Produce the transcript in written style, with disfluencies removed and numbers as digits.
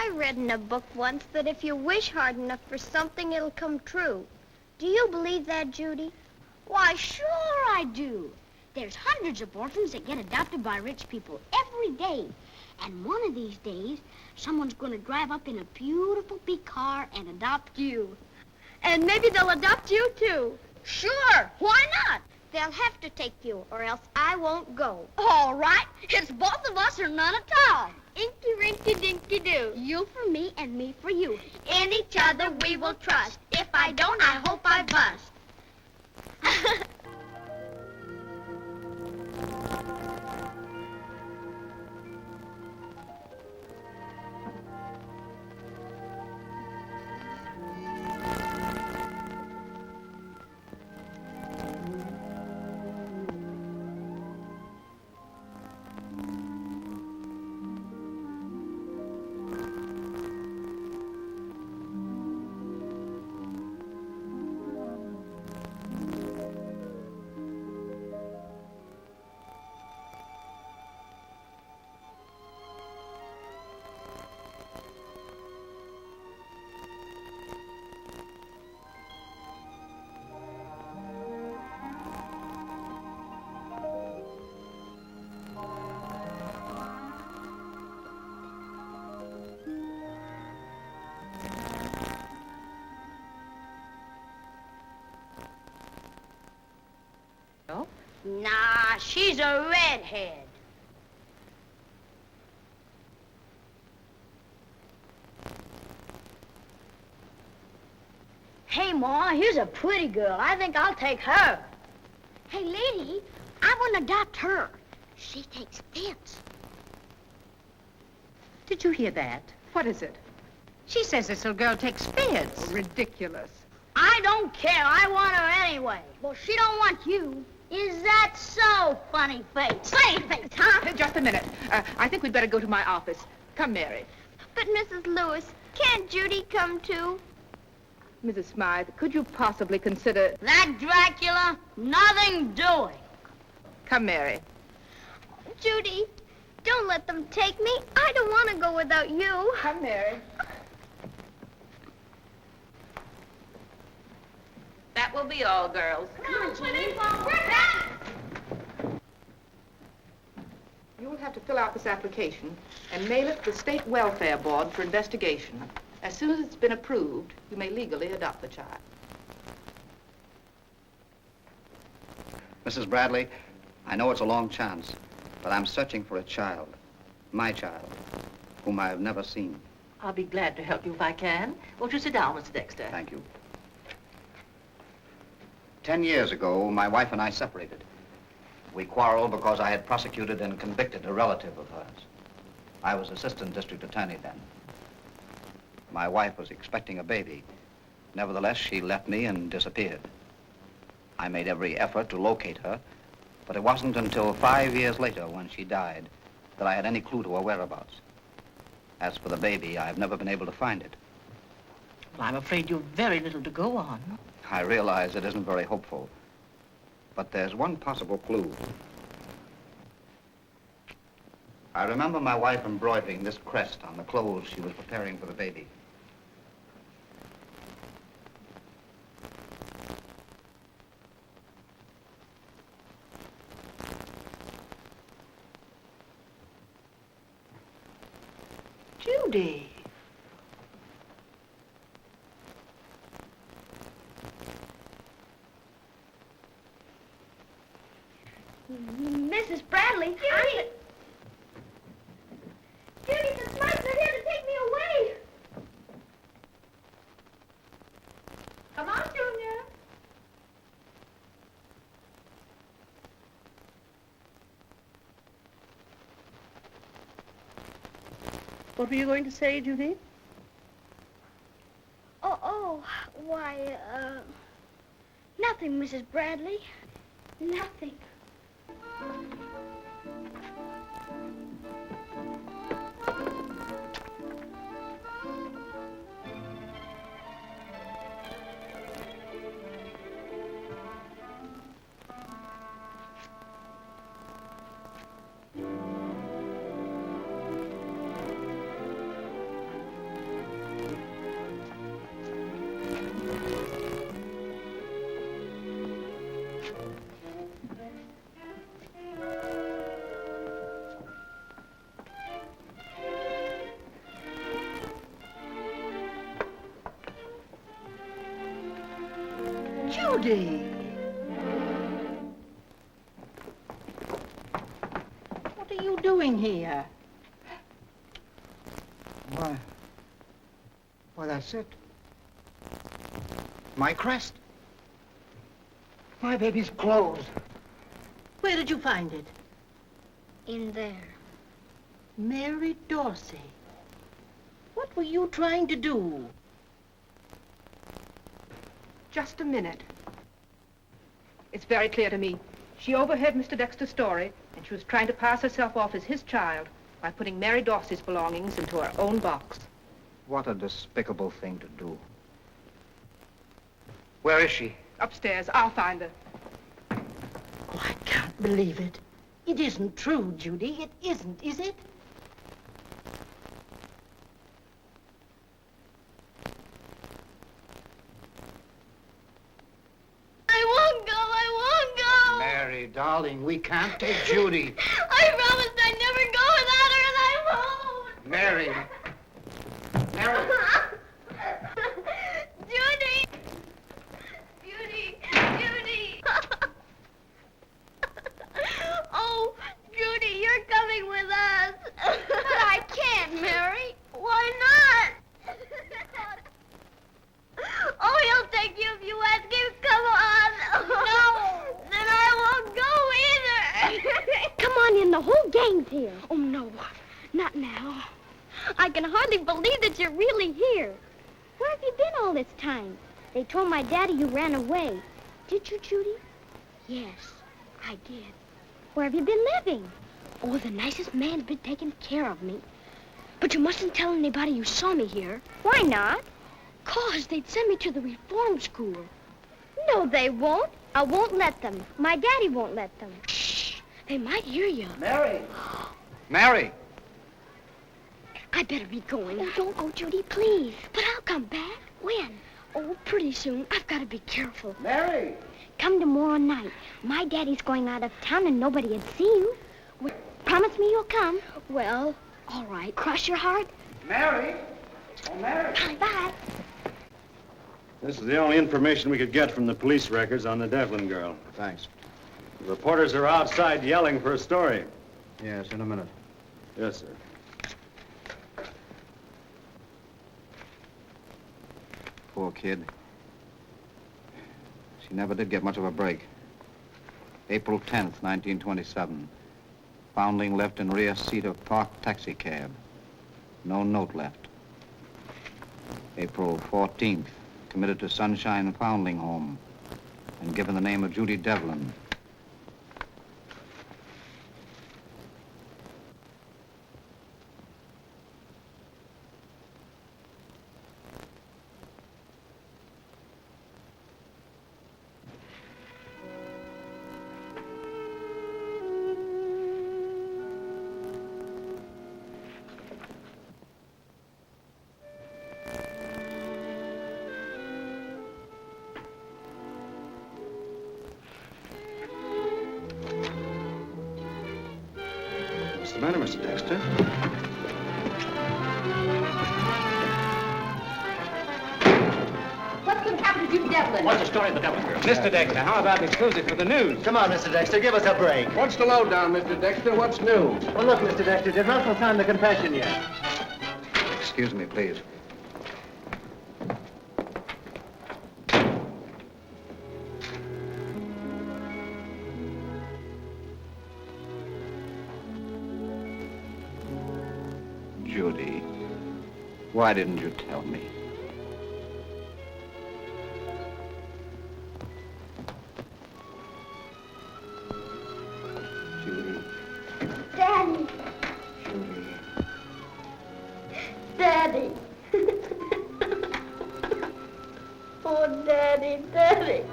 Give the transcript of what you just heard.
I read in a book once that if you wish hard enough for something, it'll come true. Do you believe that, Judy? Why, sure I do. There's hundreds of orphans that get adopted by rich people every day. And one of these days, someone's going to drive up in a beautiful big car and adopt you. And maybe they'll adopt you, too. Sure, why not? They'll have to take you, or else I won't go. All right, it's both of us or none at all. Inky-rinky-dinky-doo. You for me and me for you. In each other we will trust. If I don't, I hope I bust. Nah, she's a redhead. Hey, Ma, here's a pretty girl. I think I'll take her. Hey, lady, I want to adopt her. She takes fits. Did you hear that? What is it? She says this little girl takes fits. Oh, ridiculous. I don't care. I want her anyway. Well, she don't want you. Is that so, funny face? Funny face, huh? Just a minute. I think we'd better go to my office. Come, Mary. But, Mrs. Lewis, can't Judy come too? Mrs. Smythe, could you possibly consider... That Dracula, nothing doing. Come, Mary. Judy, don't let them take me. I don't want to go without you. Come, Mary. That will be all, girls. Come on, Judy. You will have to fill out this application and mail it to the State Welfare Board for investigation. As soon as it's been approved, you may legally adopt the child. Mrs. Bradley, I know it's a long chance, but I'm searching for a child, my child, whom I have never seen. I'll be glad to help you if I can. Won't you sit down, Mr. Dexter? Thank you. 10 years ago, my wife and I separated. We quarreled because I had prosecuted and convicted a relative of hers. I was assistant district attorney then. My wife was expecting a baby. Nevertheless, she left me and disappeared. I made every effort to locate her, but it wasn't until 5 years later, when she died, that I had any clue to her whereabouts. As for the baby, I've never been able to find it. Well, I'm afraid you've very little to go on. I realize it isn't very hopeful, but there's one possible clue. I remember my wife embroidering this crest on the clothes she was preparing for the baby. Judy. Mrs. Bradley, Judy! Judy, the Smythes are here to take me away! Come on, Junior. What were you going to say, Judy? Why, nothing, Mrs. Bradley. Nothing. Judy! What are you doing here? Why, that's it. My crest. My baby's clothes. Where did you find it? In there. Mary Dorsey. What were you trying to do? Just a minute. It's very clear to me. She overheard Mr. Dexter's story, and she was trying to pass herself off as his child by putting Mary Dorsey's belongings into her own box. What a despicable thing to do. Where is she? Upstairs. I'll find her. Oh, I can't believe it. It isn't true, Judy. It isn't, is it? I won't go. I won't go. Mary, darling, we can't take Judy. I promised I'd never go without her, and I won't. Mary. Mary. Judy! Judy! Judy! Oh, Judy, you're coming with us. But I can't, Mary. Why not? Oh, he'll take you if you ask him. Come on. No. Then I won't go either. Come on in, the whole gang's here. Oh, no. Not now. I can hardly believe that you're really here. Where have you been all this time? They told my daddy you ran away. Did you, Judy? Yes, I did. Where have you been living? Oh, the nicest man's been taking care of me. But you mustn't tell anybody you saw me here. Why not? 'Cause they'd send me to the reform school. No, they won't. I won't let them. My daddy won't let them. Shh, they might hear you. Mary. Mary. I better be going. Oh, don't go, Judy, please. But I'll come back. When? Oh, pretty soon. I've got to be careful. Mary. Come tomorrow night. My daddy's going out of town and nobody'd see you. Promise me you'll come. Well, all right. Cross your heart. Mary. Oh, Mary. Bye. This is the only information we could get from the police records on the Devlin girl. Thanks. The reporters are outside yelling for a story. Yes, in a minute. Yes, sir. Poor kid. She never did get much of a break. April 10th, 1927. Foundling left in rear seat of parked taxi cab. No note left. April 14th. Committed to Sunshine Foundling Home and given the name of Judy Devlin. What's the matter, Mr. Dexter? What's going to happen to Judy Devlin? What's the story of the Devlin girl? Mr. Dexter, how about an exclusive for the news? Come on, Mr. Dexter, give us a break. What's the lowdown, Mr. Dexter? What's new? Well, look, Mr. Dexter, they've not confirmed the confession yet. Excuse me, please. Judy, why didn't you tell me? Judy, Daddy. Judy. Daddy. Oh, Daddy, Daddy.